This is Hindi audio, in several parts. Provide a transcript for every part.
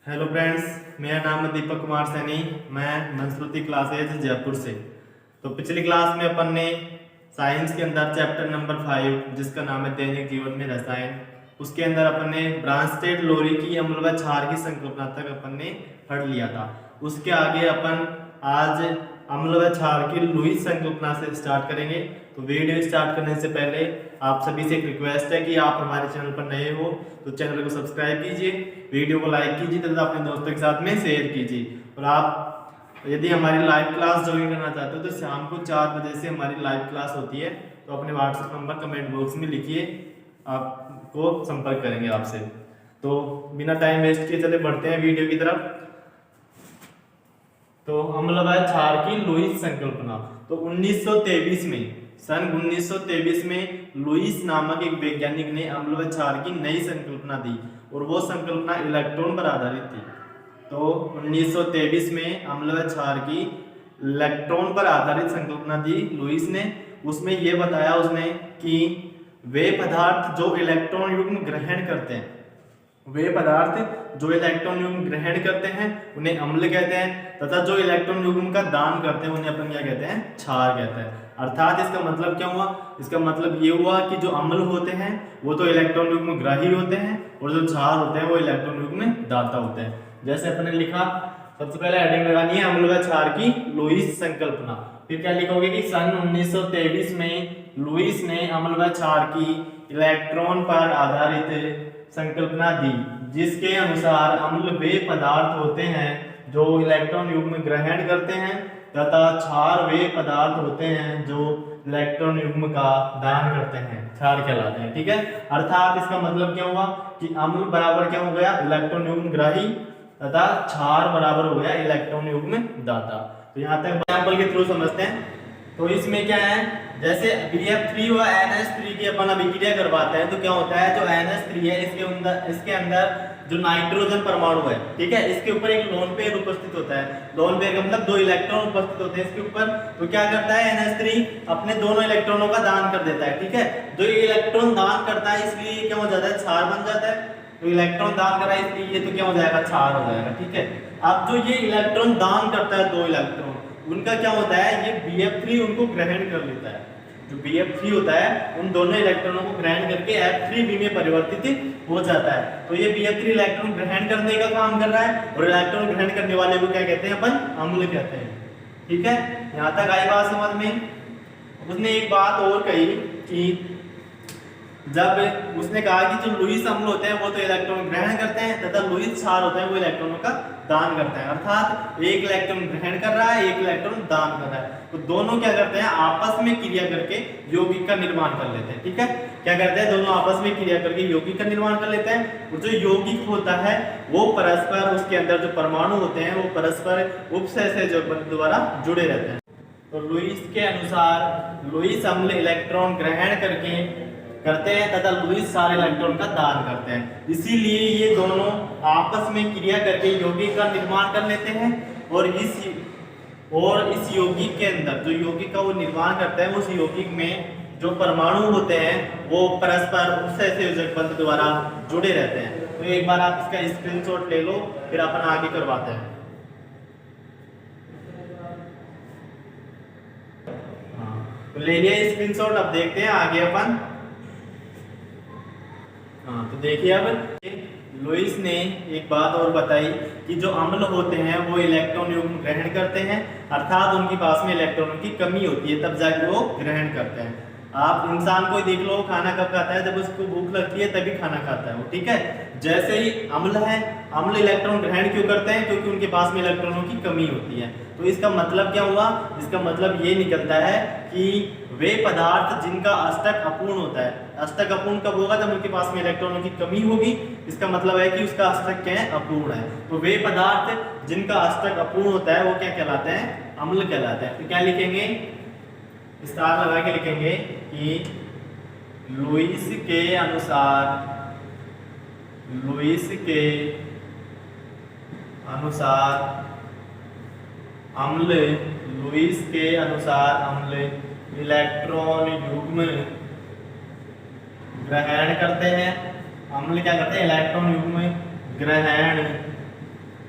हेलो फ्रेंड्स, मेरा नाम है दीपक कुमार सैनी। मैं मनश्रुति क्लासेज जयपुर से। तो पिछली क्लास में अपन ने साइंस के अंदर चैप्टर नंबर 5 जिसका नाम है दैनिक जीवन में रसायन, उसके अंदर अपन ने ब्रांस्टेड लोरी की अम्ल व क्षार की संकल्पना तक अपन ने पढ़ लिया था। उसके आगे अपन आज अम्ल व क्षार की लुईस संकल्पना से स्टार्ट करेंगे। तो वीडियो स्टार्ट करने से पहले आप सभी से एक रिक्वेस्ट है कि आप हमारे चैनल पर नए हो तो चैनल को सब्सक्राइब कीजिए, वीडियो को लाइक कीजिए तथा अपने दोस्तों के साथ में शेयर कीजिए। और आप यदि हमारी लाइव क्लास ज्वाइन करना चाहते हो तो शाम को 4 बजे से हमारी लाइव क्लास होती है। तो अपने व्हाट्सएप नंबर कमेंट बॉक्स में लिखिए, आपको संपर्क करेंगे आपसे। तो बिना टाइम वेस्ट किए चले बढ़ते हैं वीडियो की तरफ। तो अम्ल व क्षार की लुईस संकल्पना। तो 1923 में सन 1923 में लुईस नामक एक वैज्ञानिक ने अम्ल व क्षार की नई संकल्पना दी और वो संकल्पना इलेक्ट्रॉन पर आधारित थी। तो 1923 में अम्ल व क्षार की इलेक्ट्रॉन पर आधारित संकल्पना दी लुईस ने। उसमें यह बताया उसने कि वे पदार्थ जो इलेक्ट्रॉन युग्म ग्रहण करते हैं, वे पदार्थ जो इलेक्ट्रॉन युग्म ग्रहण करते हैं उन्हें अम्ल कहते हैं, तथा जो इलेक्ट्रॉन युग्म का दान करते हैं उन्हें अपन क्या कहते हैं, क्षार कहते हैं। अर्थात इसका मतलब क्या हुआ? इसका मतलब ये हुआ कि जो अम्ल होते हैं वो तो इलेक्ट्रॉन युग्म ग्राही होते हैं और जो क्षार होते हैं वो इलेक्ट्रॉन युग्म दाता होते हैं। जैसे अपने लिखा, सबसे पहले हेडिंग लगानी है अम्ल व क्षार की लुईस संकल्पना। फिर क्या लिखोगे कि सन 1923 में लुईस ने अम्ल व क्षार की इलेक्ट्रॉन पर आधारित संकल्पना दी, जिसके अनुसार अम्ल वे पदार्थ होते हैं जो इलेक्ट्रॉन युग्म ग्रहण करते हैं तथा क्षार वे पदार्थ होते हैं जो इलेक्ट्रॉन युग्म का दान करते हैं, क्षार कहलाते हैं। ठीक है, अर्थात इसका मतलब क्या हुआ कि अम्ल बराबर क्या हो गया, इलेक्ट्रॉन युग्म ग्राही, तथा क्षार बराबर हो गया इलेक्ट्रॉन युग्म दाता। तो यहाँ तक एग्जांपल के थ्रू समझते हैं। तो इसमें क्या है, जैसे BF3 व NH3 की अपन अभिक्रिया करवाते हैं तो क्या होता है, जो NH3 है इसके अंदर जो नाइट्रोजन परमाणु है, ठीक है, इसके ऊपर एक लोन पेयर उपस्थित होता है। लोन पेयर का मतलब 2 इलेक्ट्रॉन उपस्थित होते हैं इसके ऊपर। तो क्या करता है NH3 अपने दोनों इलेक्ट्रॉनों का दान कर देता है। ठीक है, जो इलेक्ट्रॉन दान करता है इसलिए क्या हो जाता है, क्षार बन जाता है। तो इलेक्ट्रॉन दान कर रहा है इसलिए ये तो क्या हो जाएगा, क्षार हो जाएगा। ठीक है, अब जो ये इलेक्ट्रॉन दान करता है 2 इलेक्ट्रॉन, उनका क्या होता है, ये BF3 उनको ग्रहण कर लेता है। जो BF3 होता है उन दोनों इलेक्ट्रॉनों को ग्रहण करके F3b में परिवर्तित हो जाता है। तो ये BF3 इलेक्ट्रॉन ग्रहण करने का काम कर रहा है और इलेक्ट्रॉन ग्रहण करने वाले को क्या कहते हैं, अपन अम्ल कहते हैं। ठीक है, यहाँ तक आई बात समझ में। उसने एक बात और कही कि जब उसने कहा कि जो लुईस अम्ल होते हैं वो तो इलेक्ट्रॉन ग्रहण करते हैं तथा लुईस क्षार होते हैं वो इलेक्ट्रॉनों का दान करते हैं। अर्थात एक इलेक्ट्रॉन ग्रहण कर रहा है, एक इलेक्ट्रॉन दान कर रहा है। तो दोनों क्या करते हैं, आपस में क्रिया करके यौगिक का निर्माण कर लेते हैं। ठीक है, क्या करते हैं, दोनों आपस में क्रिया करके यौगिक का निर्माण कर लेते हैं। और जो यौगिक होता है वो परस्पर, उसके अंदर जो परमाणु होते हैं वो परस्पर उपसहसहयोग बंध द्वारा जुड़े रहते हैं। तो लुईस के अनुसार लुईस अम्ल इलेक्ट्रॉन ग्रहण करते हैं तथा लुईस क्षार इलेक्ट्रॉन का दान करते हैं। इसीलिए ये दोनों आपस में क्रिया करके यौगिक का निर्माण कर लेते हैं। और इस यौगिक के अंदर जो यौगिक का वो निर्माण करता है उस यौगिक में जो परमाणु होते हैं वो परस्पर उपसहसहयोग बंध द्वारा जुड़े रहते हैं। तो एक बार आप इसका स्क्रीनशॉट ले लो, फिर अपन आगे करवाते हैं। तो ले लिया स्क्रीनशॉट, अब देखते हैं आगे अपन। तो देखिए, अब लुईस ने एक बात और बताई कि जो अम्ल होते हैं वो इलेक्ट्रॉन युग्म ग्रहण करते हैं, अर्थात उनके पास में इलेक्ट्रॉनों की कमी होती है तब जाके वो ग्रहण करते हैं। आप इंसान को देख लो, खाना कब खाता है, जब उसको भूख लगती है तभी खाना खाता है वो। ठीक है, जैसे ही अम्ल है, अम्ल इलेक्ट्रॉन ग्रहण क्यों करते हैं, क्योंकि उनके पास में इलेक्ट्रॉनों की कमी होती है। तो इसका मतलब क्या हुआ, इसका मतलब ये निकलता है कि वे पदार्थ जिनका अष्टक अपूर्ण होता है, अष्टक अपूर्ण कब होगा, जब उनके पास में इलेक्ट्रॉनों की कमी होगी। इसका मतलब है कि उसका अष्टक क्या है, अपूर्ण है। तो वे पदार्थ जिनका अष्टक अपूर्ण होता है वो क्या कहलाते हैं, अम्ल कहलाते हैं। तो क्या लिखेंगे, स्टार लगा के लिखेंगे कि लुईस के अनुसार अम्ल इलेक्ट्रॉन युग्म ग्रहण करते हैं। अम्ल क्या करते हैं, इलेक्ट्रॉन युग्म ग्रहण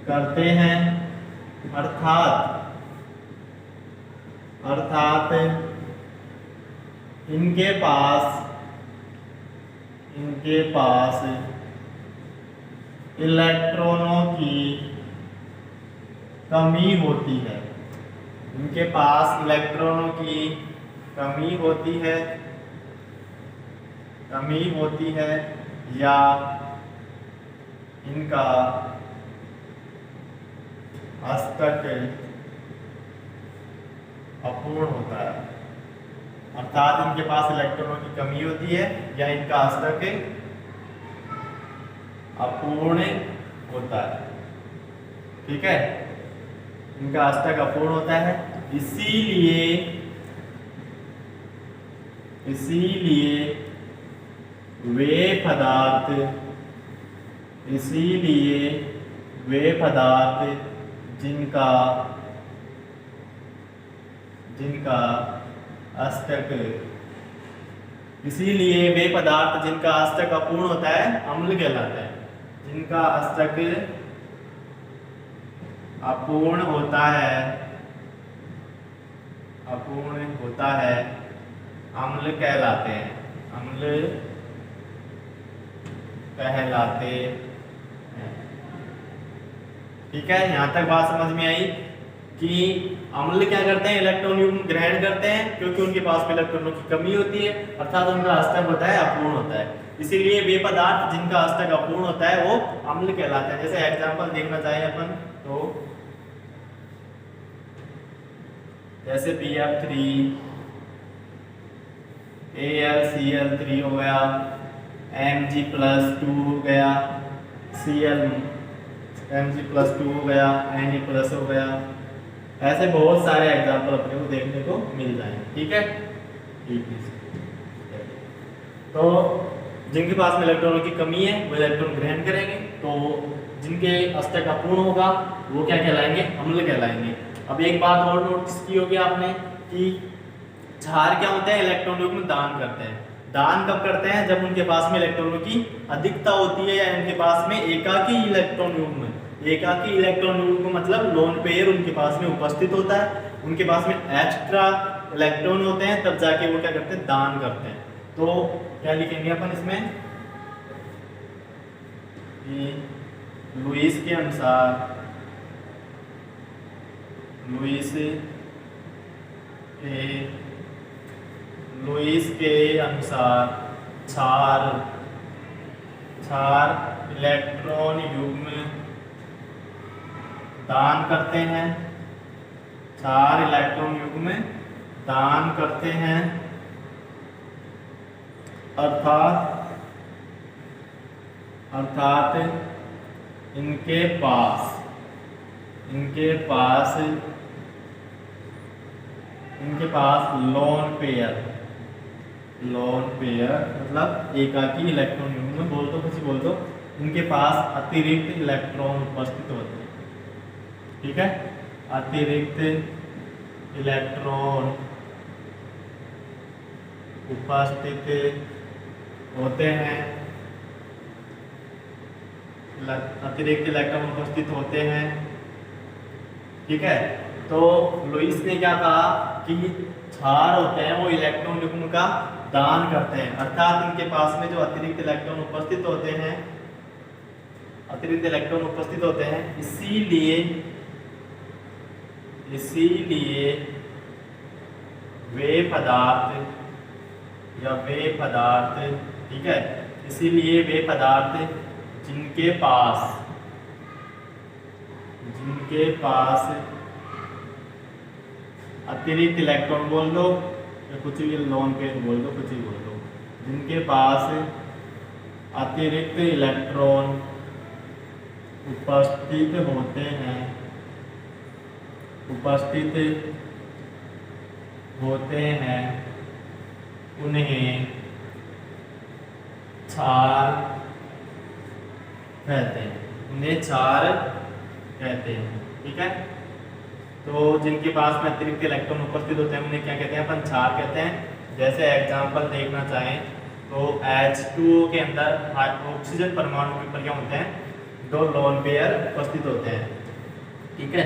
करते हैं, अर्थात इनके पास इलेक्ट्रॉनों की कमी होती है, इनके पास इलेक्ट्रॉनों की कमी होती है या इनका अष्टक अपूर्ण होता है, अर्थात इनके पास इलेक्ट्रॉनों की कमी होती है या इनका अष्टक अपूर्ण होता है। ठीक है, इनका अष्टक अपूर्ण होता है, इसीलिए वे पदार्थ जिनका अष्टक अपूर्ण होता है अम्ल कहलाता है, जिनका अष्टक अपूर्ण होता है अम्ल कहलाते हैं, ठीक है। यहाँ तक बात समझ में आई कि अम्ल क्या करते हैं, इलेक्ट्रॉन युग्म ग्रहण करते हैं क्योंकि उनके पास में इलेक्ट्रॉनों की कमी होती है, अर्थात उनका अष्टक होता है अपूर्ण होता है, इसीलिए वे पदार्थ जिनका अष्टक अपूर्ण होता है वो अम्ल कहलाते हैं। जैसे एग्जांपल देखना चाहें अपन तो जैसे BF3 AlCl3 हो गया, Mg+2 हो गया, Mg+2 हो गया, Na+ हो गया, ऐसे बहुत सारे एग्जांपल अपने को देखने को मिल जाएंगे। ठीक है, तो जिनके पास में इलेक्ट्रॉनों की कमी है वो इलेक्ट्रॉन ग्रहण करेंगे, तो जिनके अष्टक अपूर्ण होगा वो क्या कहलाएंगे, अम्ल कहलाएंगे। अब एक बात और नोटिस की होगी आपने कि क्षार क्या होते हैं, इलेक्ट्रॉन युग्म दान करते हैं। दान कब करते हैं, जब उनके पास में इलेक्ट्रॉनों की अधिकता होती है या उनके पास में एकाकी इलेक्ट्रॉन युग्म मतलब लोन पेयर उनके पास में उपस्थित होता है, उनके पास में एक्स्ट्रा इलेक्ट्रॉन होते हैं, तब जाके वो क्या करते हैं, दान करते हैं। तो क्या लिखेंगे अपन इसमें कि लुईस के अनुसार क्षार इलेक्ट्रॉन युग्म दान करते हैं, अर्थात इनके पास लोन पेयर मतलब एकाकी इलेक्ट्रॉन युग्म बोल दो, इनके पास अतिरिक्त इलेक्ट्रॉन उपस्थित होते हैं। ठीक है, अतिरिक्त इलेक्ट्रॉन उपस्थित होते हैं, ठीक है। तो लुईस ने क्या कहा कि क्षार होते हैं वो इलेक्ट्रॉन युग्म का दान करते हैं, अर्थात इनके पास में जो अतिरिक्त इलेक्ट्रॉन उपस्थित होते हैं, इसीलिए वे पदार्थ ठीक है, इसीलिए वे पदार्थ जिनके पास अतिरिक्त इलेक्ट्रॉन बोल दो या कुछ भी लोन पेयर बोल दो, जिनके पास अतिरिक्त इलेक्ट्रॉन उपस्थित होते हैं उन्हें क्षार कहते हैं, ठीक है। तो जिनके पास में अतिरिक्त इलेक्ट्रॉन उपस्थित होते हैं उन्हें क्या कहते हैं, अपन क्षार कहते हैं। जैसे एग्जांपल देखना चाहें तो H2O के अंदर ऑक्सीजन परमाणु के ऊपर क्या होते हैं, दो लोन पेयर उपस्थित होते हैं। ठीक है,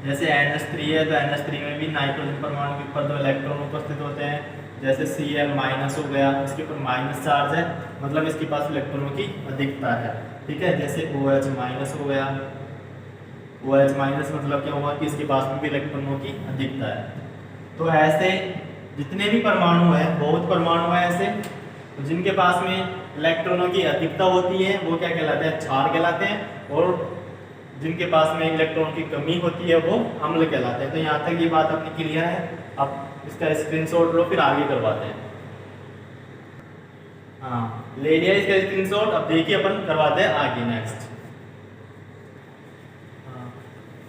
जैसे NH3 है तो NH3 में भी नाइट्रोजन परमाणु के ऊपर दो इलेक्ट्रॉन उपस्थित होते हैं। जैसे Cl माइनस हो गया, इसके ऊपर माइनस चार्ज है, मतलब इसके पास इलेक्ट्रॉनों की अधिकता है। ठीक है, जैसे OH माइनस हो गया, OH माइनस मतलब क्या हुआ कि इसके पास में भी इलेक्ट्रॉनों की अधिकता है। तो ऐसे जितने भी परमाणु हैं, बहुत परमाणु हैं ऐसे, तो जिनके पास में इलेक्ट्रॉनों की अधिकता होती है वो क्या कहलाते हैं, क्षार कहलाते हैं, और जिनके पास में इलेक्ट्रॉन की कमी होती है वो अम्ल कहलाते हैं। तो यहाँ तक ये बात अपनी क्लियर है। अब इसका स्क्रीनशॉट लो, फिर आगे करवाते हैं। हाँ, ले लिया इसका स्क्रीनशॉट। अब देखिए अपन करवाते हैं आगे नेक्स्ट।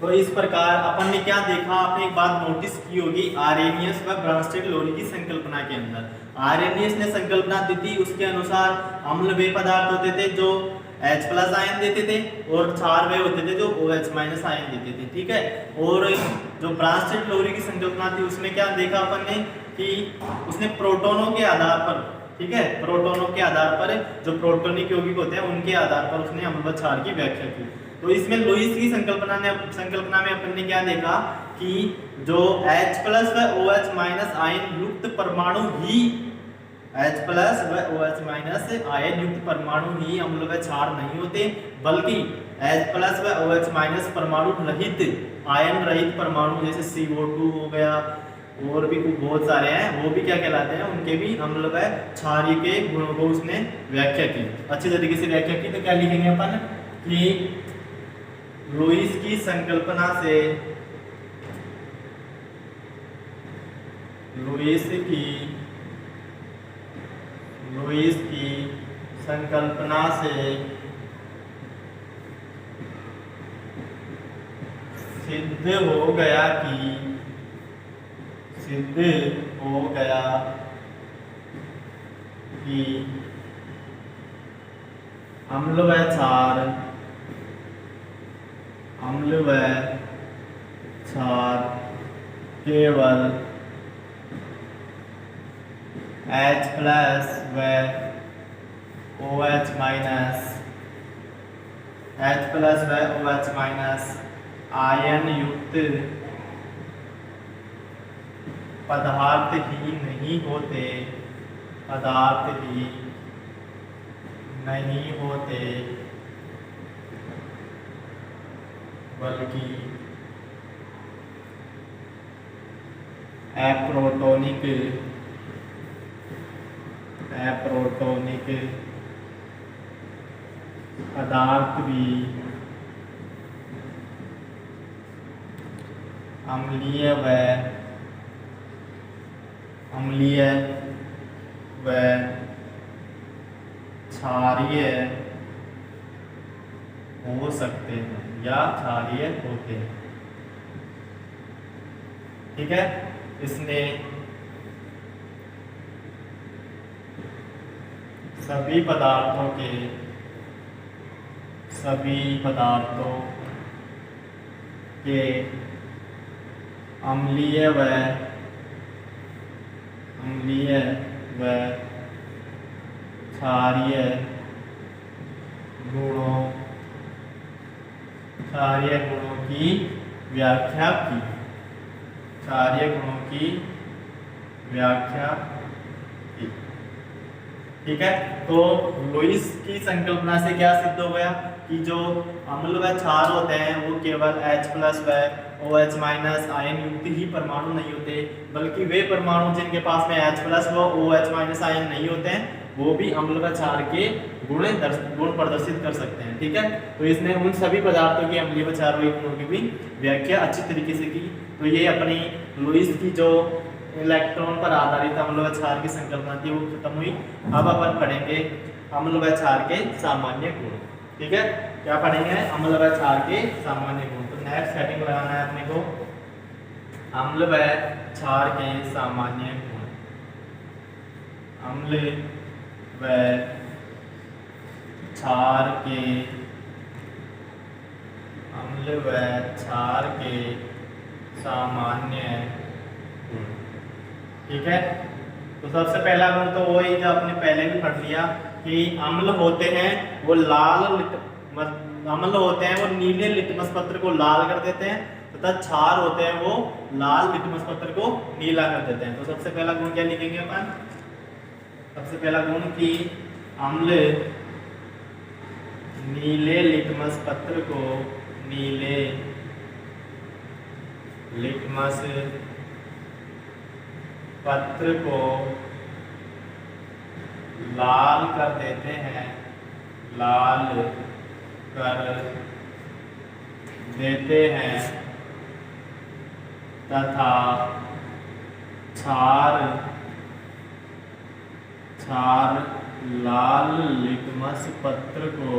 तो इस प्रकार अपन ने क्या देखा, आपने एक बात नोटिस की होगी आर्रेनियस व ब्रांस्टेड-लोरी की संकल्पना के अंदर। आर्रेनियस ने संकल्पना दी थी, उसके अनुसार अम्ल वे पदार्थ होते थे जो H+ आयन देते थे, और क्षार वे होते थे जो OH- आयन देते थे। ठीक है, और जो ब्रांस्टेड-लोरी की संकल्पना थी उसमें क्या देखा अपन ने कि उसने प्रोटोनों के आधार पर, ठीक है, प्रोटोनों के आधार पर, जो प्रोटोनिक यौगिक होते हैं उनके आधार पर उसने अम्ल व क्षार की व्याख्या की। तो इसमें लुईस की संकल्पना में अपन ने क्या देखा कि जो H+ व OH- आयन युक्त परमाणु ही, H+ व OH- आयन युक्त परमाणु ही अम्ल व क्षार नहीं होते, बल्कि H+ व OH- परमाणु रहित, आयन रहित परमाणु जैसे CO2 हो गया, और भी बहुत सारे हैं, वो भी क्या कहलाते हैं, उनके भी अम्ल व क्षार के गुणों को उसने व्याख्या की, अच्छी तरीके से व्याख्या की। तो क्या लिखेंगे अपन कि लुईस की संकल्पना से, लुईस की संकल्पना से सिद्ध हो गया कि अम्ल व क्षार केवल H+ व OH- आयन युक्त पदार्थ ही नहीं होते, बल्कि एप्रोटोनिक पदार्थ भी अम्लीय व क्षारीय हो सकते हैं या क्षारीय होते हैं। ठीक है, इसने सभी पदार्थों के अम्लीय व क्षारीय गुणों की व्याख्या की, ठीक है। तो लुईस की संकल्पना से क्या सिद्ध हो गया कि जो अम्ल व क्षार होते हैं वो केवल H+ व OH- आयन युक्त ही परमाणु नहीं होते, बल्कि वे परमाणु जिनके पास में H+ व OH- आयन नहीं होते हैं वो भी अम्ल व क्षार के गुण प्रदर्शित कर सकते हैं। ठीक है, तो इसने उन सभी पदार्थों के अम्लीय व क्षारीय गुणों की भी व्याख्या अच्छी तरीके से की। तो ये अपनी लुईस की जो इलेक्ट्रॉन पर आधारित अम्ल व क्षार की संकल्पना थी वो खत्म हुई। अब अपन पढ़ेंगे अम्ल व क्षार के सामान्य गुण। ठीक है, क्या पढ़ेंगे, अम्ल व क्षार के सामान्य गुण। तो नेक्स्ट हेडिंग लगाना है अपने को, अम्ल व क्षार के सामान्य गुण। अम्ल व क्षार के सामान्य गुण। ठीक है, तो सबसे पहला गुण तो वही जो आपने पहले भी पढ़ लिया कि अम्ल होते हैं वो लाल अम्ल होते हैं वो नीले लिटमस पत्र को लाल कर देते हैं तथा क्षार होते हैं वो लाल लिटमस पत्र को नीला कर देते हैं। तो सबसे पहला गुण क्या लिखेंगे अपन? सबसे पहला गुण कि अम्ल नीले लिटमस पत्र को नीले लिटमस पत्र को लाल कर देते हैं, लाल कर देते हैं तथा क्षार लाल लिटमस पत्र को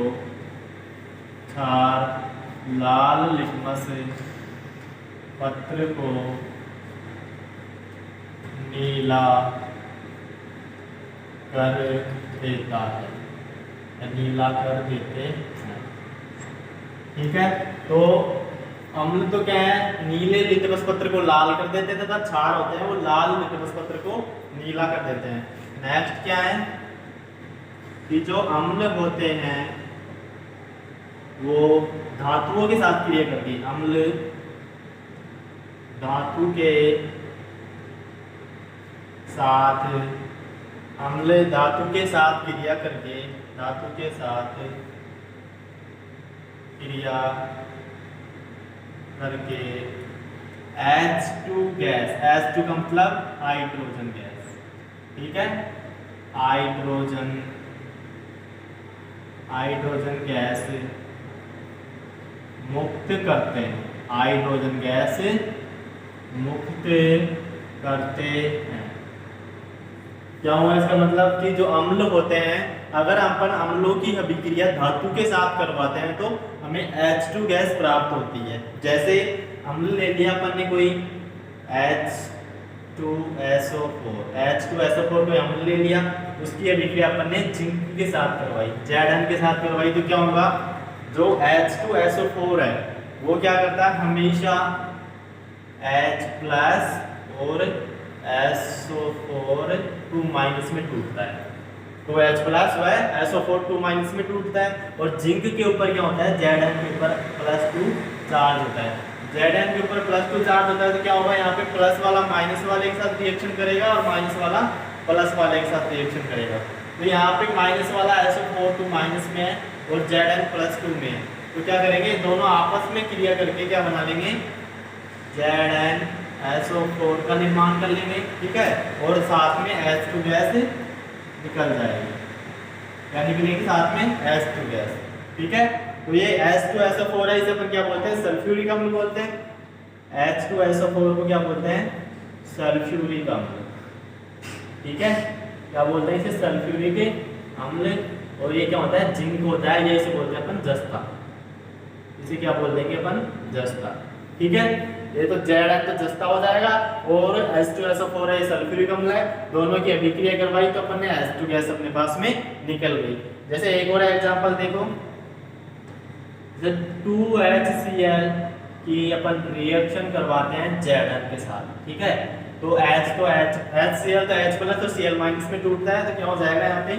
लाल लिटमस पत्र को नीला कर देता है, नीला कर देते हैं। ठीक है, तो अम्ल तो क्या है, नीले लिटमस पत्र को लाल कर देते हैं तथा क्षार होते हैं वो लाल लिटमस पत्र को नीला कर देते हैं। नेक्स्ट क्या है कि जो अम्ल होते हैं वो धातुओं के साथ क्रिया करते हैं। अम्ल धातु के साथ क्रिया करके H2 गैस, H2 का मतलब हाइड्रोजन गैस, ठीक है, हाइड्रोजन गैस मुक्त करते हैं, हाइड्रोजन गैस मुक्त करते हैं। क्या हुआ इसका मतलब कि जो अम्ल होते हैं, अगर अपन अम्लों की अभिक्रिया धातु के साथ करवाते हैं तो हमें H2 गैस प्राप्त होती है। जैसे अम्ल ले लिया अपन ने कोई H2SO4 कोई अम्ल ले लिया, उसकी अभिक्रिया अपन ने जिंक के साथ करवाई, Zn के साथ करवाई, तो क्या होगा, जो H2SO4 है वो क्या करता है, हमेशा H प्लस और SO4 2- में टूटता है। तो H प्लस व SO4 2- में टूटता है और जिंक के ऊपर क्या होता है, Zn के ऊपर +2 चार्ज होता है। Zn के ऊपर +2 चार्ज होता है तो क्या होगा, यहाँ पे प्लस वाला माइनस वाले के साथ रिएक्शन करेगा और माइनस वाला प्लस वाले के साथ रिएक्शन करेगा। तो यहाँ पे माइनस वाला SO4 2- में है और Zn +2 में है, तो क्या करेंगे, दोनों आपस में क्रिया करके क्या बना लेंगे, ZnSO4 का निर्माण कर लेंगे, ठीक है, और साथ में H2 गैस निकल जाएगी, क्या निकलेगी साथ में, H2 गैस, ठीक है। तो ये H2SO4 है, इसे अपन क्या बोलते हैं, सल्फ्यूरिक अम्ल बोलते हैं। H2SO4 को क्या बोलते हैं, सल्फ्यूरिक अम्ल, ठीक है, क्या बोलते हैं इसे, सल्फ्यूरिक अम्ल। और ये क्या होता है, जिंक होता है, ये इसे बोलते हैं अपन जस्ता, इसे क्या बोल देंगे अपन, जस्ता, ठीक है। ये तो Zn तो जस्ता हो जाएगा और H2SO4 है, सल्फ्यूरिक अम्ल है, दोनों की अभिक्रिया करवाई तो अपन ने H2 गैस अपने पास में निकल गई। जैसे एक और एग्जांपल देखो, जब 2HCl की अपन रिएक्शन करवाते हैं Zn के साथ, ठीक है, तो HCl तो H प्लस और Cl माइनस में टूटता है, तो क्या हो जाएगा यहाँ पे,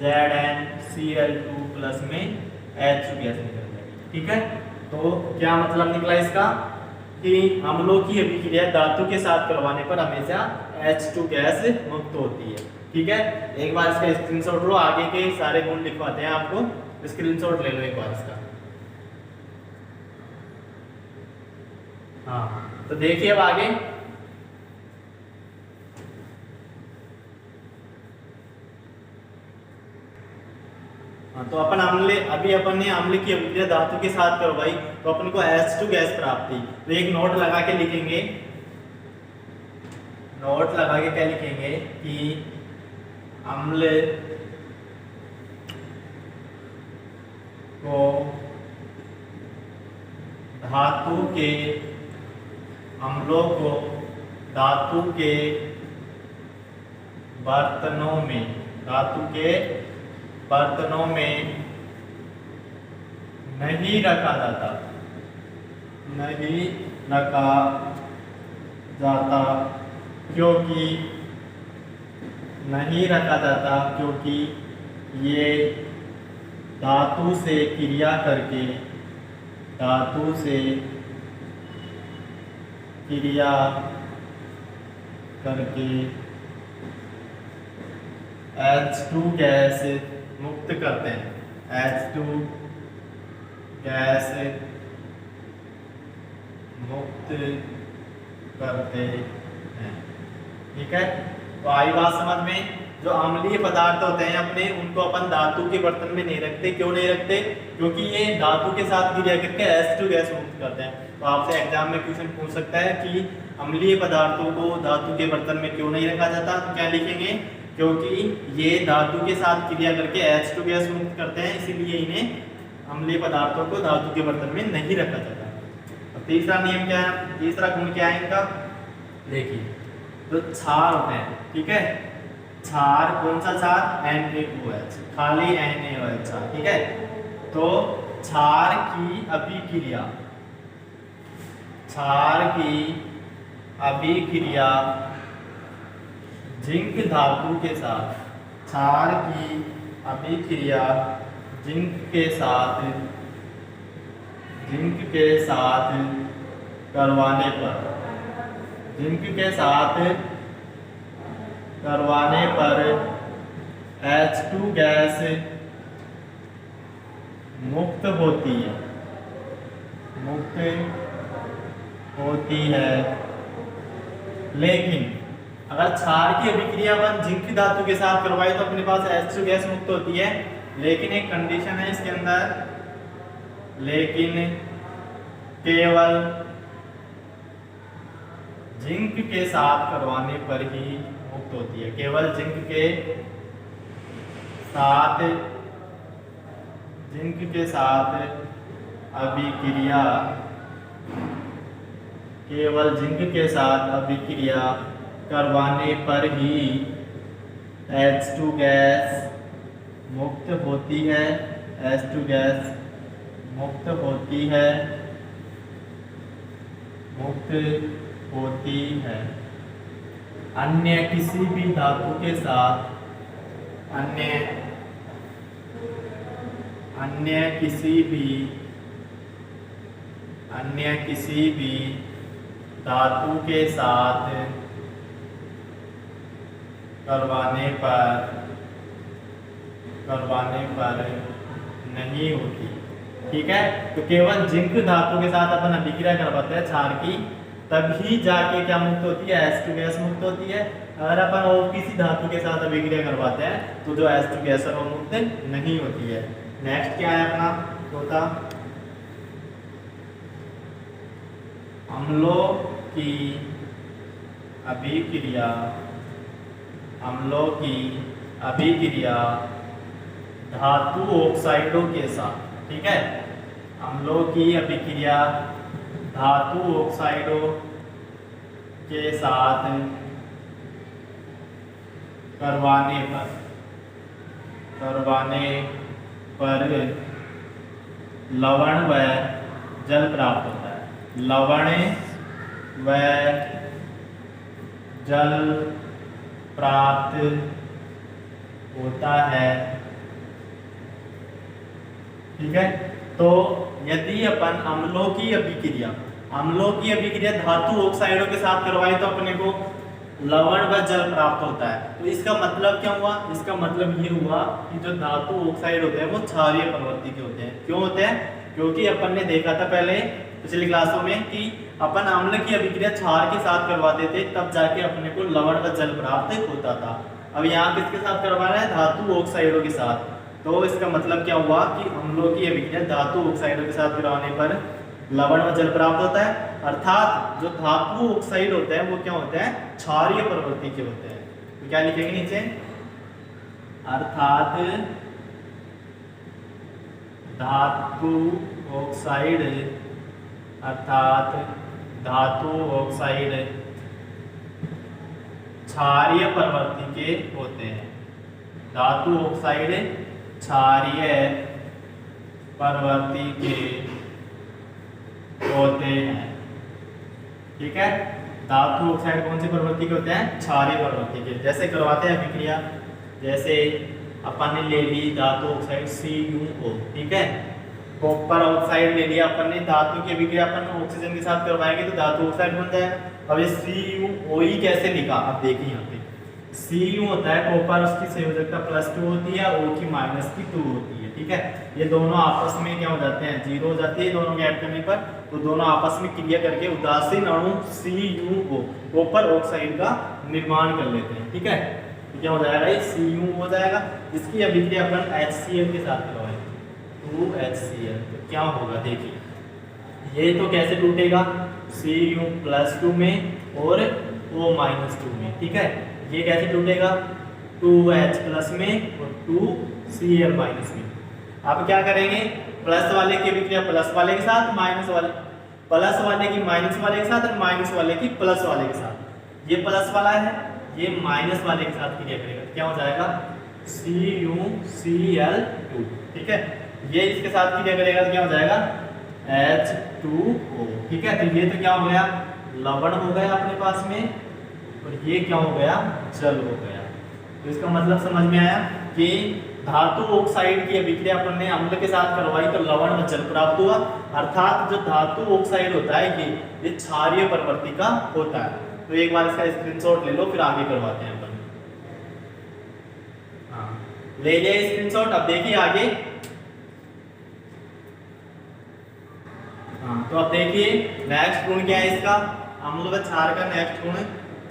ZnCl2 प्लस में H2 गैस निकल जाएगी, ठीक है। तो क्या मतलब निकला इसका कि अम्लों की अभिक्रिया धातु के साथ करवाने पर हमेशा H2 गैस मुक्त होती है, ठीक है। एक बार इसका स्क्रीनशॉट लो, आगे के सारे गुण लिखवाते हैं आपको, स्क्रीनशॉट ले लो एक बार इसका। हाँ, तो देखिए अब आगे, हाँ, तो अपन अम्ल, अभी अपन ने अम्ल की अभिक्रिया धातु के साथ करवाई तो अपन को H2 गैस प्राप्त हुई। तो एक नोट लगा के लिखेंगे, नोट लगा के क्या लिखेंगे कि अम्ल को धातु के, अम्लों को धातु के बर्तनों में, धातु के बर्तनों में नहीं रखा जाता, नहीं रखा जाता क्योंकि, नहीं रखा जाता क्योंकि ये धातु से क्रिया करके, धातु से क्रिया करके H2 गैस मुक्त करते हैं, H2 गैस मुक्त करते हैं। ठीक है, तो आई बात समझ में। जो अम्लीय पदार्थ होते हैं अपने, उनको अपन धातु के बर्तन में नहीं रखते। क्यों नहीं रखते? क्योंकि ये धातु के साथ क्रिया करके H2 गैस मुक्त करते हैं। तो आपसे एग्जाम में क्वेश्चन पूछ सकता है कि अम्लीय पदार्थों को धातु के बर्तन में क्यों नहीं रखा जाता। तो क्या लिखेंगे? क्योंकि ये धातु के साथ क्रिया करके H2 गैस मुक्त करते हैं, इसीलिए इन्हें अम्लीय पदार्थों को धातु के बर्तन में नहीं रखा जाता। अब तीसरा नियम क्या है, तीसरा गुण क्या है इनका? देखिए, तो क्षार होते हैं, ठीक है, क्षार, कौन सा क्षार? NaOH, खाली NaOH क्षार, ठीक है। तो क्षार की अभिक्रिया, क्षार की अभिक्रिया जिंक धातु के साथ, क्षार की अभिक्रिया जिंक के साथ, जिंक के साथ करवाने पर, जिंक के साथ करवाने पर H2 गैस मुक्त होती है, मुक्त होती है। लेकिन अगर क्षार की अभिक्रिया अपन जिंक धातु के साथ करवाए तो अपने पास H2 गैस मुक्त होती है। लेकिन एक कंडीशन है इसके अंदर, लेकिन केवल जिंक के साथ करवाने पर ही मुक्त होती है। केवल जिंक के साथ, जिंक के साथ अभिक्रिया, केवल जिंक के साथ अभिक्रिया करवाने पर ही H2 गैस मुक्त होती है, H2 गैस मुक्त होती है, मुक्त होती है। अन्य किसी भी धातु के साथ, अन्य किसी भी धातु के साथ करवाने पर नहीं होती। ठीक है, तो केवल जिंक धातु के साथ अपन अभिक्रिया करवाते हैं क्षार की, तभी जाके क्या मुक्त होती है? H2 गैस मुक्त होती है। अगर अपन और किसी धातु के साथ अभिक्रिया करवाते हैं तो जो H2 गैस है वो मुक्त नहीं होती है। नेक्स्ट क्या है अपना? चौथा, अम्लों की अभिक्रिया, अम्लों की अभिक्रिया धातु ऑक्साइडों के साथ, ठीक है, अम्लों की अभिक्रिया धातु ऑक्साइडों के साथ करवाने पर लवण व जल प्राप्त होता है। लवण व जल प्राप्त होता है। ठीक है, तो यदि अपन अम्लों की अभिक्रिया धातु ऑक्साइडों के साथ करवाए तो अपने को लवण व जल प्राप्त होता है। तो इसका मतलब क्या हुआ? इसका मतलब ये हुआ कि जो धातु ऑक्साइड होते हैं वो क्षारीय प्रवृत्ति के होते हैं। क्यों होते हैं? क्योंकि अपन ने देखा था पहले पिछली क्लासों में कि अपन अम्ल की अभिक्रिया क्षार के साथ करवाते थे, तब जाके अपने को लवण व जल प्राप्त होता था। अब यहाँ किसके साथ करवा रहा है? धातु ऑक्साइडों के साथ। तो इसका मतलब क्या हुआ कि अम्लों की अभिक्रिया धातु ऑक्साइडों के साथ करवाने पर लवण व जल प्राप्त होता है। अर्थात जो धातु ऑक्साइड होते हैं वो क्या होते हैं? क्षारीय प्रवृत्ति के होते हैं। तो क्या लिखेंगे नीचे? अर्थात धातु ऑक्साइड, अर्थात धातु ऑक्साइड क्षारीय प्रवृत्ति के होते हैं। धातु ऑक्साइड क्षारीय प्रवृत्ति के होते हैं। ठीक है, धातु ऑक्साइड कौन सी प्रवृत्ति के होते हैं? क्षारीय प्रवृत्ति के। जैसे करवाते हैं अभिक्रिया, जैसे अपन ने ले ली धातु ऑक्साइड CuO, ठीक है। कॉपर ऑक्साइड ले लिया अपन ने, धातु की अभिक्रिया अपन ऑक्सीजन के साथ करवाएंगे तो धातु ऑक्साइड बन जाएगा। अब ये CuOe कैसे लिखा, अब देखिए यहाँ पे Cu होता है कॉपर, उसकी संयोजकता +2 होती है, O की -2 होती है, ठीक है। ये दोनों आपस में क्या हो जाते हैं, 0 हो जाती है दोनों के ऐड करने पर, तो दोनों आपस में क्रिया करके उदासीन अणु CuO कॉपर ऑक्साइड का निर्माण कर लेते हैं, ठीक है। तो क्या हो जाएगा, ये Cu हो जाएगा। इसकी अभिक्रिया अपन HCl के साथ करवाएंगे, 2HCl, तो क्या होगा देखिए, ये तो कैसे टूटेगा, Cu+2 में और O-2 में, ठीक है। ये कैसे टूटेगा, 2H+ में और 2Cl- में। अब क्या करेंगे, प्लस वाले की अभिक्रिया प्लस वाले के साथ, माइनस वाले प्लस वाले की माइनस वाले के साथ और माइनस वाले की प्लस वाले के साथ। ये प्लस वाला है, ये माइनस वाले के साथ क्रिया करेगा, क्या हो जाएगा CuCl2, ठीक है। ये इसके साथ क्रिया करेगा तो क्या हो जाएगा H2O, ठीक है। तो ये तो क्या हो गया, लवण हो गया अपने पास में, और ये क्या हो गया, जल हो गया। तो इसका मतलब समझ में आया कि धातु ऑक्साइड की अभिक्रिया अपन ने अम्ल के साथ करवाई तो लवण व जल प्राप्त हुआ, अर्थात जो धातु ऑक्साइड होता है ये क्षारीय प्रवृत्ति का होता है। तो एक बार इसका स्क्रीनशॉट ले लो, फिर आगे करवाते हैं अपन। हाँ, ले लिया स्क्रीनशॉट। अब देखिए आगे, हाँ तो अब देखिए नेक्स्ट गुण क्या है इसका, अम्ल व क्षार का नेक्स्ट गुण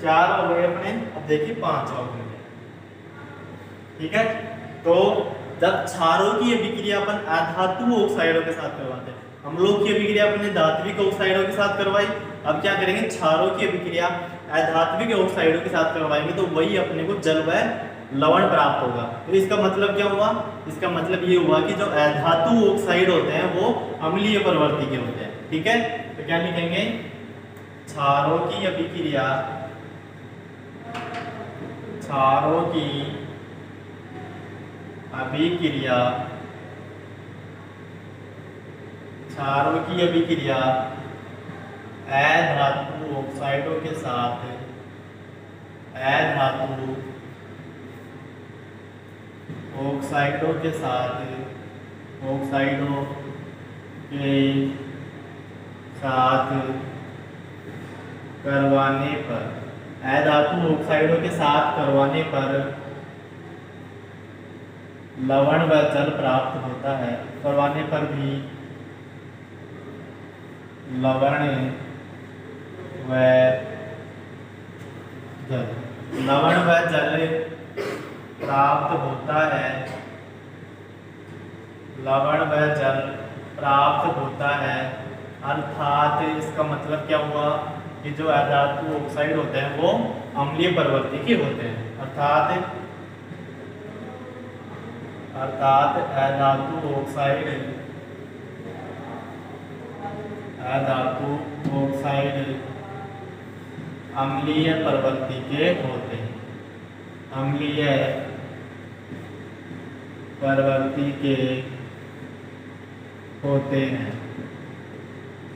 4 हो गए अपने, अब देखिए 5 और गुण, ठीक है। तो जब क्षारों की अभिक्रिया अपन अधातु ऑक्साइडों के साथ करवाते हैं, अम्लों की अभिक्रिया अपने धात्विक ऑक्साइडों के साथ करवाई, अब क्या करेंगे, क्षारों की अभिक्रिया अधात्विक ऑक्साइडों के साथ करवाएंगे तो वही अपने को जल व लवण प्राप्त होगा। तो इसका मतलब क्या हुआ, इसका मतलब ये हुआ कि जो अधातु ऑक्साइड होते हैं वो अम्लीय प्रवृत्ति के होते हैं, ठीक है। तो क्या लिखेंगे, क्षारों की अभिक्रिया, क्षारों की अभिक्रिया, क्षारों की अभिक्रिया अधातु ऑक्साइडों के साथ, अधातु ऑक्साइडों के साथ, ऑक्साइडों के साथ करवाने पर, अधातु ऑक्साइडों के साथ करवाने पर लवण व जल प्राप्त होता है, करवाने पर भी लवण व जल, लवण व जल प्राप्त होता है, लवण व जल प्राप्त होता है। अर्थात इसका मतलब क्या हुआ कि जो अधातु ऑक्साइड होते हैं वो अम्लीय प्रवृत्ति के होते हैं, अर्थात अधातु ऑक्साइड, अधातु ऑक्साइड अम्लीय प्रवृत्ति के होते हैं, अम्लीय प्रवृत्ति के होते हैं,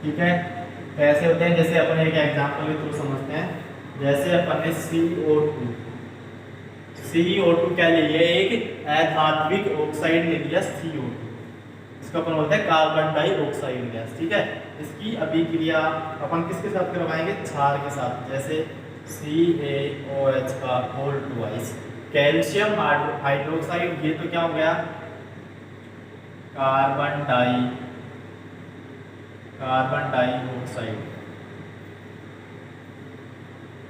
ठीक है। कैसे होते हैं, जैसे अपन एक एग्जांपल के थ्रू समझते हैं। जैसे अपन ने CO2 क्या ले लिया, एक अधात्विक ऑक्साइड ले लिया CO2, इसको अपन बोलते हैं कार्बन डाइऑक्साइड गैस, ठीक है। इसकी अभिक्रिया अपन किसके साथ करवाएंगे, क्षार के साथ, जैसे CaOH का होल ट्वाइस, कैल्शियम हाइड्रोक्साइड, ये तो क्या हो गया, कार्बन डाइऑक्साइड,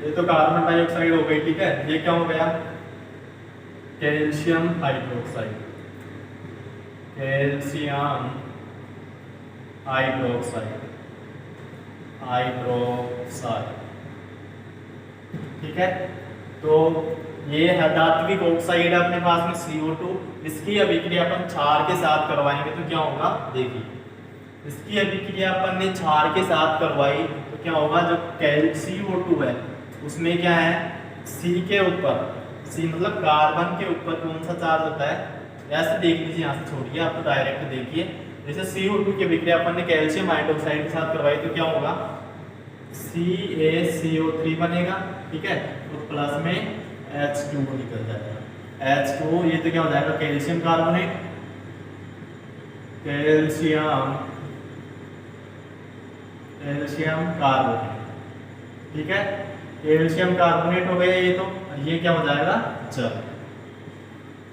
ये तो कार्बन डाइऑक्साइड हो गई, ठीक है। ये क्या हो गया, कैल्शियम हाइड्रोक्साइड, कैल्शियम हाइड्रोक्साइड, ठीक है। तो ये धात्विक ऑक्साइड है अपने पास में CO2, इसकी अभिक्रिया अपन क्षार के साथ करवाएंगे तो क्या होगा, देखिए इसकी अभिक्रिया अपन ने क्षार के साथ करवाई तो क्या होगा, जो CO2 है उसमें क्या है, C के ऊपर, C मतलब कार्बन के ऊपर कौन सा चार्ज होता है, ऐसे देख लीजिए, यहाँ से छोड़िए, आप तो डायरेक्ट देखिए। जैसे CO2 की अभिक्रिया अपन ने कैल्शियम हाइड्रोक्साइड के साथ करवाई तो क्या होगा, CaCO3 बनेगा, ठीक है। तो प्लस में H2 निकल जाएगा, H2, ये तो क्या हो जाएगा calcium carbonate, calcium calcium carbonate, ठीक है। कैल्शियम कार्बोनेट हो गया ये, तो ये क्या हो जाएगा जल।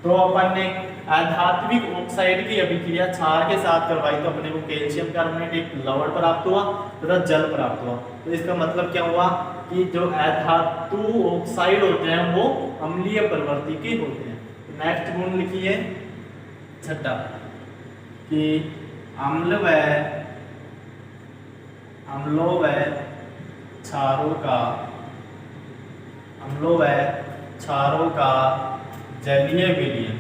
तो अपन ने अधात्विक ऑक्साइड की अभिक्रिया क्षार के साथ करवाई तो अपने को कैल्शियम कार्बोनेट एक लवण प्राप्त हुआ तथा जल प्राप्त हुआ। तो इसका मतलब क्या हुआ कि जो अधातु ऑक्साइड होते हैं वो अम्लीय प्रवृत्ति के होते हैं। नेक्स्ट गुण लिखिए छठा कि अम्लों व क्षारों का जलीय विलयन,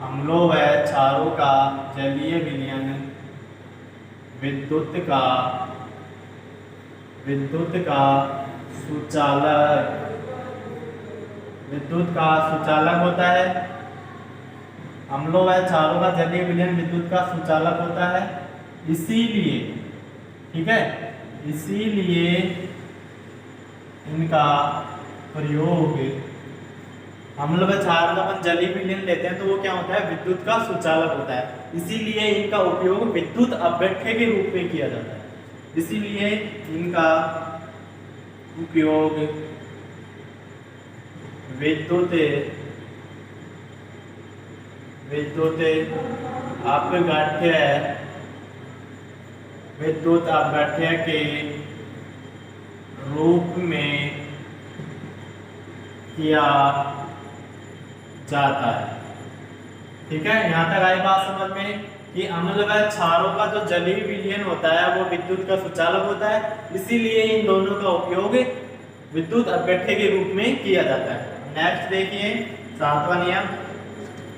अम्लों व क्षारों का जलीय विलयन विद्युत का सुचालक होता है। अम्लों व क्षारों का जलीय विलयन विद्युत का सुचालक होता है। इसीलिए, ठीक है, इसीलिए इनका प्रयोग, अम्ल व क्षार का अपन जलीय विलयन लेते हैं तो वो क्या होता है विद्युत का सुचालक होता है। इसीलिए इनका उपयोग विद्युत अपव्यख्य के रूप में किया जाता है। इसीलिए इनका उपयोग विद्युत अपव्यख्य के रूप में किया जाता है। ठीक है, यहाँ तक आई बात समझ में कि अम्ल व क्षारों का जो जलीय विलयन होता है वो विद्युत का सुचालक होता है। इसीलिए इन दोनों का उपयोग विद्युत अपव्यख्य के रूप में किया जाता है। नेक्स्ट देखिए सातवां नियम।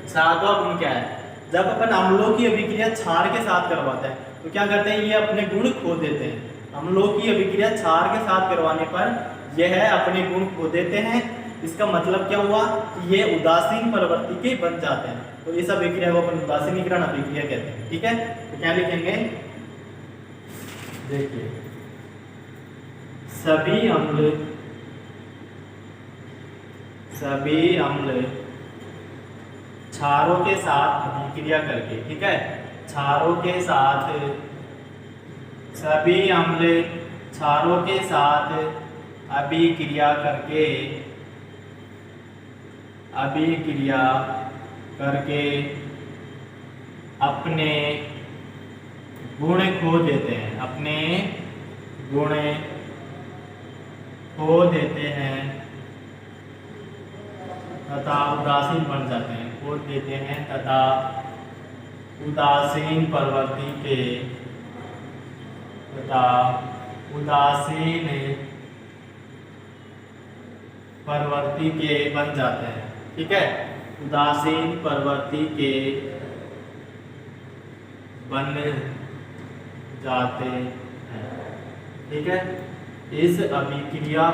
सातवां गुण क्या है? जब अपन अम्लों की अभिक्रिया क्षार के साथ करवाते हैं तो क्या करते हैं, ये अपने गुण खो देते हैं। अम्लों की अभिक्रिया क्षार के साथ करवाने पर यह अपने गुण खो देते हैं। इसका मतलब क्या हुआ कि ये उदासीन प्रवृत्ति के बन जाते हैं। तो इस अभिक्रिया को अपन उदासीनीकरण अभिक्रिया कहते हैं। ठीक है, तो क्या लिखेंगे, देखिए सभी अम्ल क्षारों के साथ अभिक्रिया करके, ठीक है, क्षारों के साथ, सभी अम्ल क्षारों के साथ अभिक्रिया करके अपने गुण खो देते हैं, तथा उदासीन बन जाते हैं, खो देते हैं तथा उदासीन प्रवृत्ति के बन जाते हैं। ठीक है, उदासीन प्रवृत्ति के बन जाते हैं। ठीक है, इस अभिक्रिया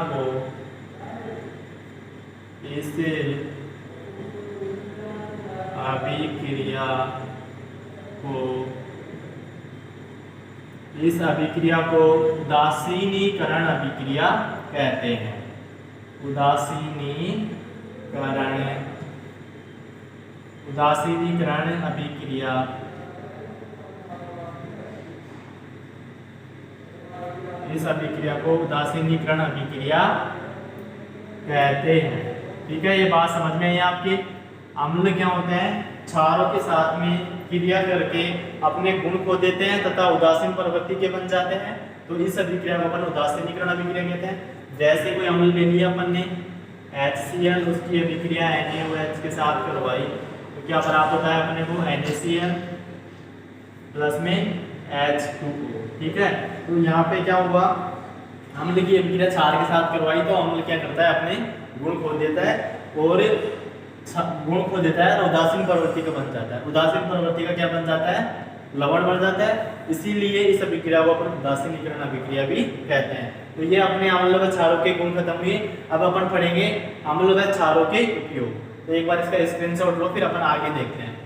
को उदासीनीकरण अभिक्रिया कहते हैं। उदासीनीकरण अभिक्रिया इस अभिक्रिया को उदासीनीकरण अभिक्रिया कहते हैं। ठीक है, ये बात समझ में आई आपकी। अम्ल क्या होते हैं, क्षारों के साथ में क्रिया करके अपने गुण खो देते हैं तथा उदासीन प्रवृत्ति के बन जाते हैं। तो इस अभिक्रिया को अपन उदासीनीकरण अभिक्रिया कहते हैं। जैसे कोई अम्ल ले लिया अपन ने HCl, उसकी अभिक्रिया NaOH के साथ करवाई तो क्या प्राप्त होता है अपने को, NaCl प्लस में H2O। ठीक है, तो यहाँ पे क्या हुआ, अम्ल की अभिक्रिया क्षार के साथ करवाई तो अम्ल क्या करता है, अपने गुण खो देता है और उदासीन प्रवृत्ति का बन जाता है। उदासीन प्रवृत्ति का क्या बन जाता है, लवण बन जाता है। इसीलिए इस अभिक्रिया को अपन उदासीनीकरण अभिक्रिया भी कहते हैं। तो ये अपने अम्ल व क्षारों के गुण खत्म हुए। अब अपन पढ़ेंगे अम्ल व क्षारों के उपयोग। तो एक बार इसका स्क्रीनशॉट लो, फिर अपन आगे देखते हैं।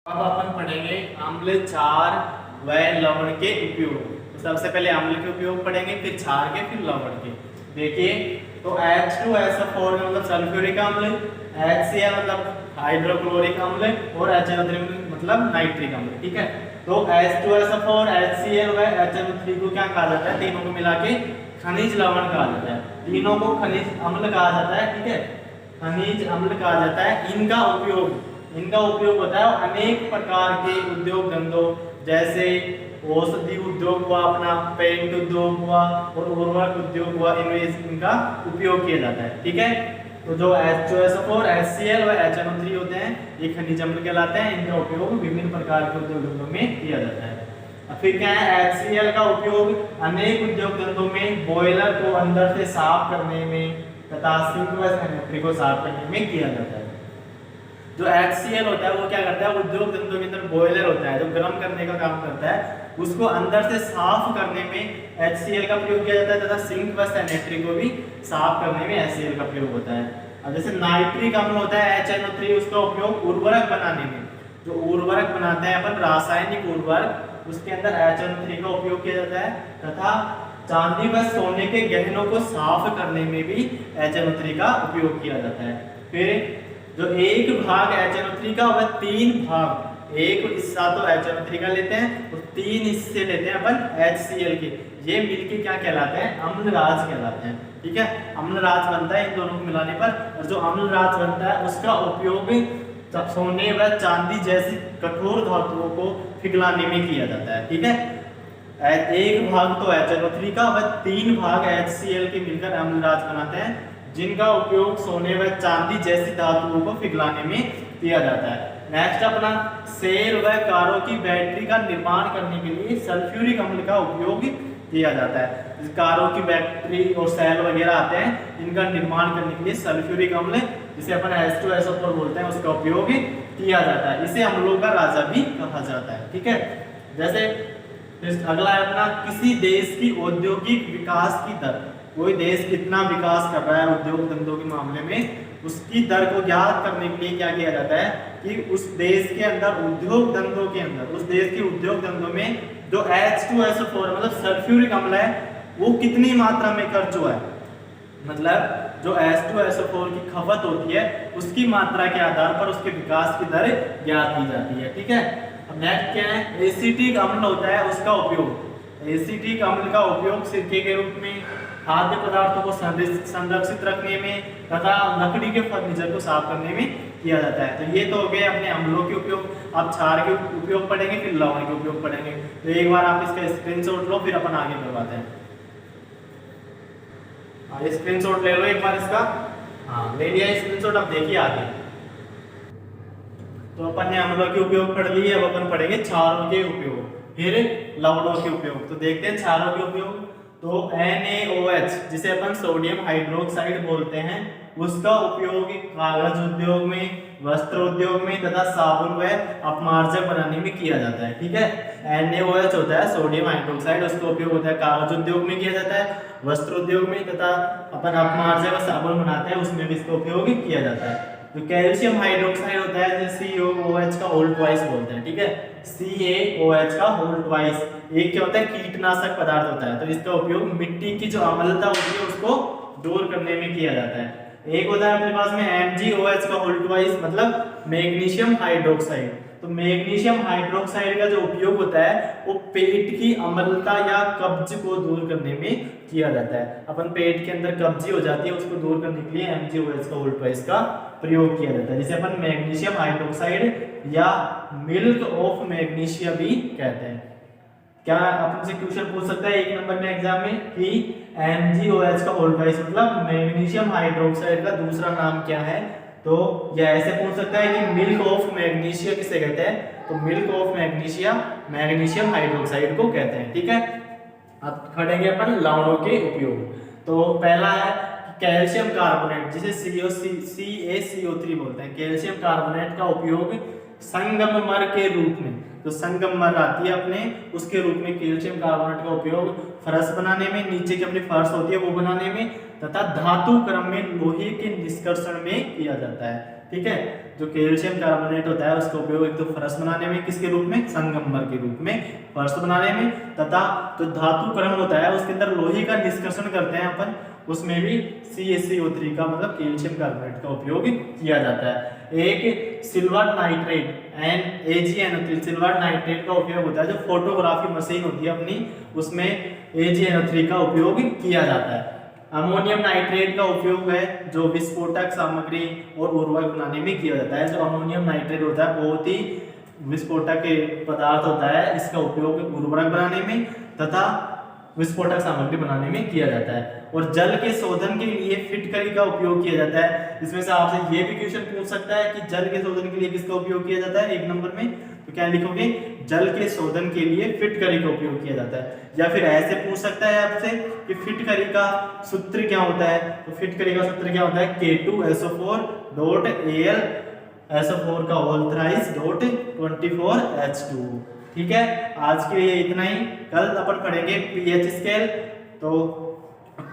अब अपन पढ़ेंगे अम्ल, क्षार व लवण के उपयोग। तो सबसे पहले अम्ल के उपयोग पढ़ेंगे, फिर क्षार के, फिर लवण के। देखिए तो H2SO4 मतलब सल्फ्यूरिक अम्ल, HCl मतलब हाइड्रोक्लोरिक अम्ल और HNO3 मतलब नाइट्रिक अम्ल, ठीक है। तो H2SO4, HCl व HNO3 को क्या कहा जाता है, तीनों को मिला के खनिज लवण कहा जाता है, तीनों को खनिज अम्ल कहा जाता है, ठीक है, खनिज अम्ल कहा जाता है। इनका उपयोग होता है अनेक प्रकार के उद्योग धंधों, जैसे औषधि उद्योग हुआ, अपना पेंट उद्योग हुआ और उर्वरक उद्योग हुआ, इनमें इनका उपयोग किया जाता है, ठीक है। तो जो H2SO4, HCl व HNO3 होते हैं ये खनिज अम्ल कहलाते हैं, इनका उपयोग विभिन्न प्रकार के उद्योग धंधों में किया जाता है। अब फिर क्या है, HCl का उपयोग अनेक उद्योग धंधों में बॉयलर को अंदर से साफ करने में तथा सिंक व सैनिटरी को साफ करने में किया जाता है। जो HCl होता है वो क्या करता है, उद्योग धंधों के अंदर बॉयलर होता है जो गर्म करने का काम करता है, उसको अंदर से साफ करने में HCl का प्रयोग किया जाता है तथा सिंक व सैनिटरी को भी साफ करने में HCl का प्रयोग होता है। अब जैसे नाइट्रिक अम्ल होता है HNO3, उसका उपयोग उर्वरक बनाने में, जो उर्वरक बनाते हैं अपन रासायनिक उर्वरक, उसके अंदर HNO3 का उपयोग किया जाता है तथा चांदी व सोने के गहनों को साफ करने में भी HNO3 का उपयोग किया जाता है। फिर जो एक भाग HNO3 का वह 3 भाग, एक हिस्सा तो HNO3 का लेते हैं और 3 हिस्से लेते हैं अपन HCl के, ये मिलके क्या कहलाते हैं, अम्लराज कहलाते हैं, ठीक है। अम्लराज बनता है इन दोनों को मिलाने पर, और जो अम्लराज बनता है उसका उपयोग सोने व चांदी जैसी कठोर धातुओं को पिघलाने में किया जाता है, ठीक है। एक भाग तो HNO3 का व 3 भाग HCl के मिलकर अम्लराज बनाते हैं, जिनका उपयोग सोने व चांदी जैसी धातुओं को पिघलाने में किया जाता है। नेक्स्ट अपना सेल व कारों की बैटरी का निर्माण करने के लिए सल्फ्यूरिक अम्ल का उपयोग किया जाता है। कारों की बैटरी और सेल वगैरह आते हैं, इनका निर्माण करने के लिए सल्फ्यूरिक अम्ल, जिसे अपन H2SO4 बोलते हैं, उसका उपयोग किया जाता है। इसे अम्लों का राजा भी कहा जाता है, ठीक है। जैसे अगला है अपना, किसी देश की औद्योगिक विकास की दर, कोई देश कितना विकास कर रहा है उद्योग धंधों के मामले में, उसकी दर को ज्ञात करने के लिए क्या किया जाता है कि उस देश के अंदर उद्योग धंधों के अंदर, उस देश के उद्योग धंधों में जो H2SO4 मतलब सल्फ्यूरिक अम्ल है वो कितनी मात्रा में खर्च हुआ है, मतलब जो H2SO4 की खपत होती है उसकी मात्रा के आधार पर उसके विकास की दर ज्ञात की जाती है, ठीक है। अब नेक्स्ट क्या है, एसिटिक अम्ल होता है उसका उपयोग। एसिटिक अम्ल का उपयोग सिरके के रूप में, खाद्य पदार्थों को संरक्षित रखने में तथा लकड़ी के फर्नीचर को साफ करने में किया जाता है। तो ये तो हो गए अपने अम्लों के उपयोग। अब क्षार के उपयोग पढ़ेंगे, फिर लवण के उपयोग पढ़ेंगे। तो एक बार आप इसका स्क्रीनशॉट लो, फिर अपन आगे करवाते हैं। स्क्रीनशॉट ले लो एक बार इसका। हाँ, ले लिया स्क्रीनशॉट। अब देखिए आगे। तो अपन ने अम्लों के उपयोग पढ़ लिए, अब अपन पढ़ेंगे क्षारों के उपयोग, फिर लवणों के उपयोग। तो देखते हैं क्षारों के उपयोग। तो NaOH जिसे अपन सोडियम हाइड्रोक्साइड बोलते हैं, उसका उपयोग कागज उद्योग में, वस्त्र उद्योग में तथा साबुन व अपमार्जक बनाने में किया जाता है, ठीक है। NaOH होता है सोडियम हाइड्रोक्साइड, उसका उपयोग होता है कागज उद्योग में किया जाता है, वस्त्र उद्योग में तथा अपन अपमार्जक व साबुन बनाते हैं उसमें भी इसका उपयोग किया जाता है। जो कैल्शियम हाइड्रोक्साइड होता है जिसे CaOH का होल ट्वाइस बोलते हैं, ठीक है। CaOH का होल ट्वाइस एक क्या होता है, कीटनाशक पदार्थ होता है। तो इसका उपयोग मिट्टी की जो अम्लता होती है उसको दूर करने में किया जाता है। एक होता है अपने पास में MgOH का होल ट्वाइस मतलब मैग्नीशियम हाइड्रोक्साइड। तो मैग्नीशियम हाइड्रोक्साइड का जो उपयोग होता है वो पेट की अम्लता या कब्ज को दूर करने में किया जाता है। अपन पेट के अंदर कब्जी हो जाती है, उसको दूर करने के लिए MgOH का होल ट्वाइस का प्रयोग किया जाता है, जिसे अपन मैग्नीशियम हाइड्रोक्साइड या मिल्क ऑफ मैग्नीशिया भी कहते हैं। क्या अपन से क्वेश्चन पूछ सकता है एक नंबर में एग्जाम में कि MgOH का होल ट्वाइस मतलब मैग्नीशियम हाइड्रोक्साइड का दूसरा नाम क्या है। तो यह ऐसे पूछ सकता है कि मिल्क ऑफ मैग्नीशिया किसे कहते हैं। तो milk of magnesia magnesium hydroxide को कहते हैं, ठीक है। अब खड़ेंगे अपन लवणों के उपयोग। तो पहला है कैल्शियम कार्बोनेट जिसे CaCO3 बोलते हैं। कैल्शियम कार्बोनेट का उपयोग संगमरमर के रूप में, तो संगमरमर आती है अपने, उसके रूप में कैल्शियम कार्बोनेट का उपयोग फर्श बनाने में, नीचे की अपनी फर्श होती है वो बनाने में तथा धातु क्रम में लोहे के निष्कर्षण में किया जाता है, ठीक है। जो कैल्शियम कार्बोनेट होता है उसका उपयोग एक तो फर्श बनाने में, किसके रूप में, संगमरमर के रूप में फर्श बनाने में, तथा जो धातु क्रम होता है उसके अंदर लोहे का निष्कर्षण करते हैं अपन, उसमें भी CaCO3 का मतलब कैल्शियम कार्बोनेट का उपयोग किया जाता है। एक silver nitrate AgNO3 silver nitrate का उपयोग होता है, जो फोटोग्राफी मशीन होती है अपनी, उसमें AgNO3 का उपयोग किया जाता है। अमोनियम नाइट्रेट का उपयोग है जो विस्फोटक सामग्री और उर्वरक बनाने में किया जाता है। जो अमोनियम नाइट्रेट होता है बहुत ही विस्फोटक पदार्थ होता है, इसका उपयोग उर्वरक बनाने में तथा विस्फोटक सामग्री बनाने में किया जाता है। और जल के शोधन के लिए फिटकरी का उपयोग किया जाता है। इसमें से आपसे ये भी क्वेश्चन पूछ सकता है कि जल के शोधन के लिए किसका उपयोग किया जाता है 1 नंबर में, तो क्या लिखोगे, जल के शोधन के लिए फिटकरी का उपयोग किया जाता है। या फिर ऐसे पूछ सकता है आपसे कि फिटकरी का सूत्र क्या होता है, तो फिटकरी का सूत्र क्या होता है K2SO4.Al का होल थ्राइस .24H2। ठीक है, आज के लिए इतना ही। कल अपन पढ़ेंगे pH स्केल। तो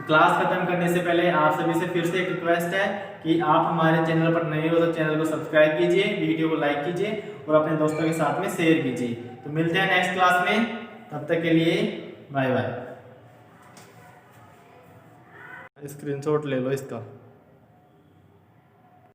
क्लास खत्म करने से पहले आप सभी से फिर से एक रिक्वेस्ट है कि आप हमारे चैनल पर नए हो तो चैनल को सब्सक्राइब कीजिए, वीडियो को लाइक कीजिए और अपने दोस्तों के साथ में शेयर कीजिए। तो मिलते हैं नेक्स्ट क्लास में, तब तक के लिए बाय बाय। स्क्रीनशॉट ले लो इसका।